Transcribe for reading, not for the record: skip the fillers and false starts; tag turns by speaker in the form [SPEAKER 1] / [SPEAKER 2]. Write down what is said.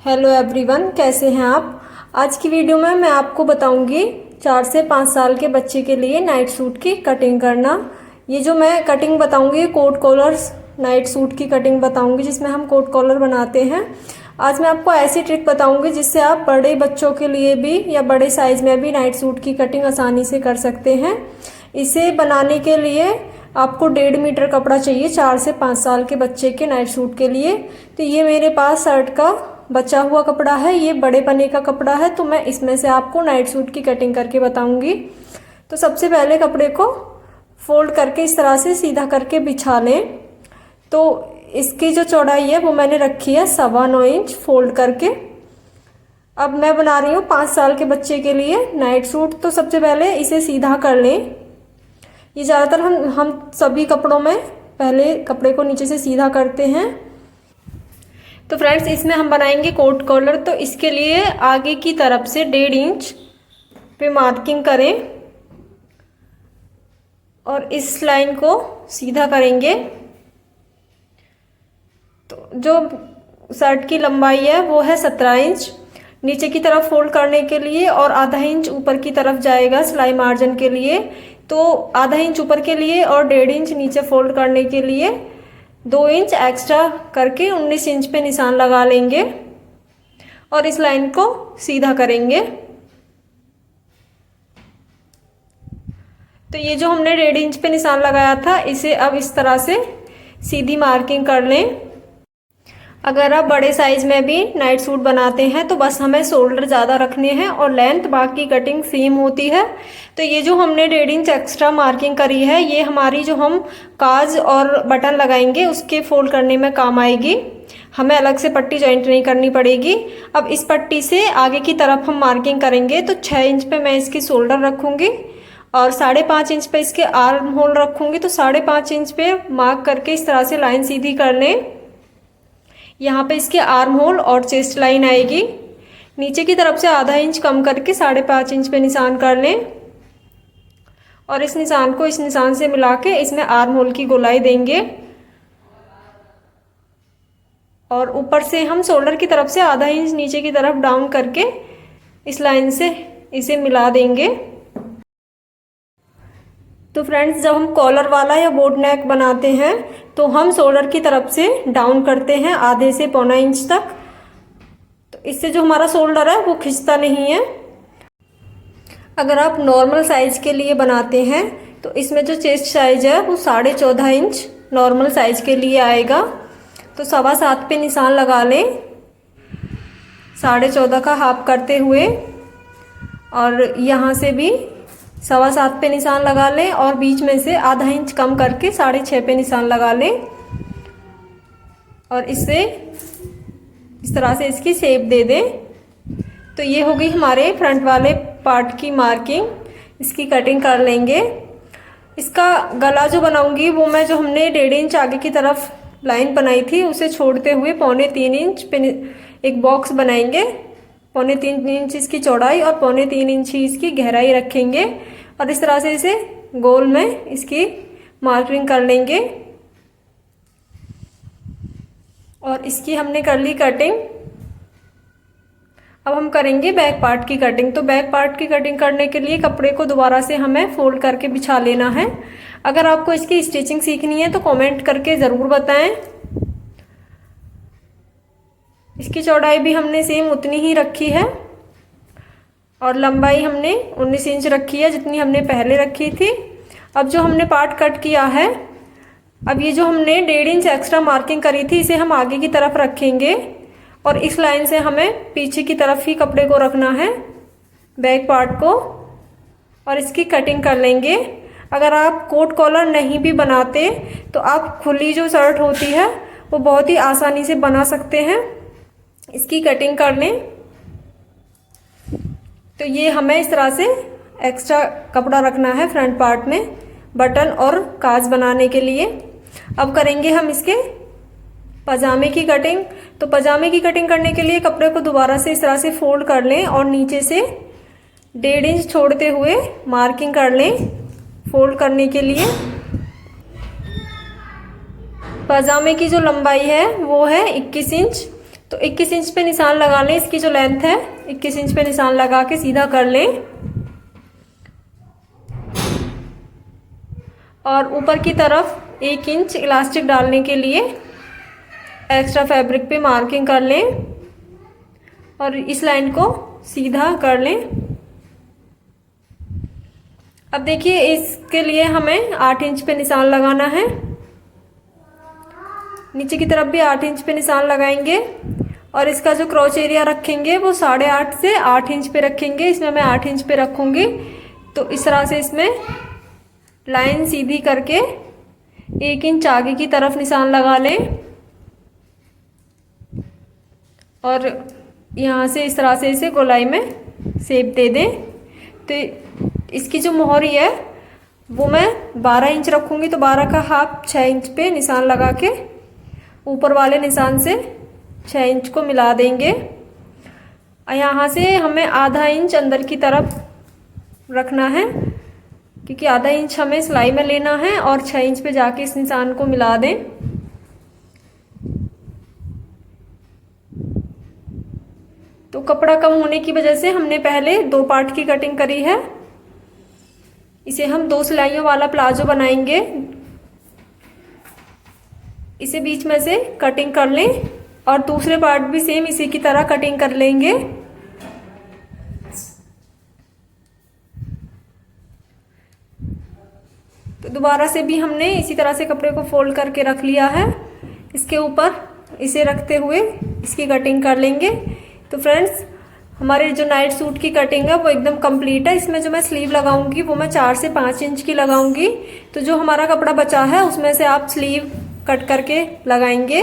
[SPEAKER 1] Hello everyone, कैसे हैं आप। आज की वीडियो में मैं आपको बताऊंगी 4 से 5 साल के बच्चे के लिए नाइट सूट की कटिंग करना। ये जो मैं कटिंग बताऊंगी कोट कॉलर्स नाइट सूट की कटिंग बताऊंगी, जिसमें हम कोट कॉलर बनाते हैं। आज मैं आपको ऐसी ट्रिक बताऊंगी जिससे आप बड़े बच्चों के लिए भी या बड़े साइज में भी नाइट सूट की कटिंग आसानी से कर सकते हैं। इसे बनाने के लिए आपको 1.5 मीटर कपड़ा चाहिए 4 से 5 साल के बच्चे के नाइट सूट के लिए। तो ये मेरे पास शर्ट का बचा हुआ कपड़ा है, ये बड़े पन्ने का कपड़ा है, तो मैं इसमें से आपको नाइट सूट की कटिंग करके बताऊंगी। तो सबसे पहले कपड़े को फोल्ड करके इस तरह से सीधा करके बिछा लें। तो इसकी जो चौड़ाई है वो मैंने रखी है 9.25 इंच फोल्ड करके। अब मैं बना रही हूँ 5 साल के बच्चे के लिए नाइट सूट। तो सबसे पहले इसे सीधा कर लें। ये ज़्यादातर हम सभी कपड़ों में पहले कपड़े को नीचे से सीधा करते हैं। तो फ्रेंड्स, इसमें हम बनाएंगे कोट कॉलर। तो इसके लिए आगे की तरफ से 1.5 इंच पे मार्किंग करें और इस लाइन को सीधा करेंगे। तो जो शर्ट की लंबाई है वो है 17 इंच। नीचे की तरफ फोल्ड करने के लिए और आधा इंच ऊपर की तरफ जाएगा सिलाई मार्जिन के लिए। तो आधा इंच ऊपर के लिए और 1.5 इंच नीचे फोल्ड करने के लिए 2 इंच एक्स्ट्रा करके 19 इंच पे निशान लगा लेंगे और इस लाइन को सीधा करेंगे। तो ये जो हमने 1.5 इंच पे निशान लगाया था, इसे अब इस तरह से सीधी मार्किंग कर लें। अगर आप बड़े साइज में भी नाइट सूट बनाते हैं तो बस हमें शोल्डर ज़्यादा रखने हैं और लेंथ बाकी कटिंग सेम होती है। तो ये जो हमने 1.5 इंच एक्स्ट्रा मार्किंग करी है, ये हमारी जो हम काज और बटन लगाएंगे उसके फोल्ड करने में काम आएगी। हमें अलग से पट्टी जॉइंट नहीं करनी पड़ेगी। अब इस पट्टी से आगे की तरफ हम मार्किंग करेंगे। तो 6 इंच पे मैं इसकी शोल्डर रखूँगी और 5.5 इंच पे इसके आर्म होल रखूँगी। तो 5.5 इंच पे मार्क करके इस तरह से लाइन सीधी कर लें। यहाँ पे इसके आर्म होल और चेस्ट लाइन आएगी। नीचे की तरफ से आधा इंच कम करके 5.5 इंच पे निशान कर लें और इस निशान को इस निशान से मिला के इसमें आर्म होल की गोलाई देंगे और ऊपर से हम शोल्डर की तरफ से आधा इंच नीचे की तरफ डाउन करके इस लाइन से इसे मिला देंगे। तो फ्रेंड्स, जब हम कॉलर वाला या बोट नेक बनाते हैं तो हम शोल्डर की तरफ से डाउन करते हैं आधे से 1.25 इंच तक। तो इससे जो हमारा शोल्डर है वो खिंचता नहीं है। अगर आप नॉर्मल साइज के लिए बनाते हैं तो इसमें जो चेस्ट साइज है वो 14.5 इंच नॉर्मल साइज के लिए आएगा। तो 7.25 पे निशान लगा लें 14.5 का हाफ करते हुए और यहाँ से भी 7.25 पे निशान लगा लें और बीच में से आधा इंच कम करके 6.5 पे निशान लगा लें और इससे इस तरह से इसकी शेप दे दें। तो ये हो गई हमारे फ्रंट वाले पार्ट की मार्किंग। इसकी कटिंग कर लेंगे। इसका गला जो बनाऊंगी वो मैं जो हमने 1.5 इंच आगे की तरफ लाइन बनाई थी उसे छोड़ते हुए 3.25 इंच पे एक बॉक्स बनाएंगे। 3.25 इंच इसकी चौड़ाई और 3.25 इंच ही इसकी गहराई रखेंगे और इस तरह से इसे गोल में इसकी मार्किंग कर लेंगे और इसकी हमने कर ली कटिंग। अब हम करेंगे बैक पार्ट की कटिंग। तो बैक पार्ट की कटिंग करने के लिए कपड़े को दोबारा से हमें फोल्ड करके बिछा लेना है। अगर आपको इसकी स्टिचिंग सीखनी है तो कमेंट करके ज़रूर बताएं। इसकी चौड़ाई भी हमने सेम उतनी ही रखी है और लंबाई हमने 19 इंच रखी है जितनी हमने पहले रखी थी। अब जो हमने पार्ट कट किया है, अब ये जो हमने 1.5 इंच एक्स्ट्रा मार्किंग करी थी इसे हम आगे की तरफ रखेंगे और इस लाइन से हमें पीछे की तरफ ही कपड़े को रखना है बैक पार्ट को और इसकी कटिंग कर लेंगे। अगर आप कोट कॉलर नहीं भी बनाते तो आप खुली जो शर्ट होती है वो बहुत ही आसानी से बना सकते हैं। इसकी कटिंग कर लें। तो ये हमें इस तरह से एक्स्ट्रा कपड़ा रखना है फ्रंट पार्ट में बटन और काज बनाने के लिए। अब करेंगे हम इसके पजामे की कटिंग। तो पजामे की कटिंग करने के लिए कपड़े को दोबारा से इस तरह से फोल्ड कर लें और नीचे से 1.5 इंच छोड़ते हुए मार्किंग कर लें फोल्ड करने के लिए। पजामे की जो लंबाई है वो है 21 इंच। तो 21 इंच पे निशान लगा लें। इसकी जो लेंथ है 21 इंच पे निशान लगा के सीधा कर लें और ऊपर की तरफ 1 इंच इलास्टिक डालने के लिए एक्स्ट्रा फैब्रिक पे मार्किंग कर लें और इस लाइन को सीधा कर लें। अब देखिए इसके लिए हमें 8 इंच पे निशान लगाना है। नीचे की तरफ भी 8 इंच पे निशान लगाएंगे और इसका जो क्रॉच एरिया रखेंगे वो 8.5 से 8 इंच पे रखेंगे। इसमें मैं 8 इंच पे रखूंगी। तो इस तरह से इसमें लाइन सीधी करके 1 इंच आगे की तरफ निशान लगा लें और यहाँ से इस तरह से इसे गोलाई में शेप दे दें। तो इसकी जो मोहरी है वो मैं 12 इंच रखूँगी। तो 12 का हाफ 6 इंच पे निशान लगा के ऊपर वाले निशान से 6 इंच को मिला देंगे। यहाँ से हमें आधा इंच अंदर की तरफ रखना है क्योंकि आधा इंच हमें सिलाई में लेना है और 6 इंच पे जाके इस निशान को मिला दें। तो कपड़ा कम होने की वजह से हमने पहले 2 पार्ट की कटिंग करी है। इसे हम 2 सिलाइयों वाला प्लाजो बनाएंगे। इसे बीच में से कटिंग कर लें और दूसरे पार्ट भी सेम इसी की तरह कटिंग कर लेंगे। तो दोबारा से भी हमने इसी तरह से कपड़े को फोल्ड करके रख लिया है। इसके ऊपर इसे रखते हुए इसकी कटिंग कर लेंगे। तो फ्रेंड्स हमारे जो नाइट सूट की कटिंग है वो एकदम कंप्लीट है। इसमें जो मैं स्लीव लगाऊंगी वो मैं 4 से 5 इंच की लगाऊंगी। तो जो हमारा कपड़ा बचा है उसमें से आप स्लीव कट करके लगाएंगे।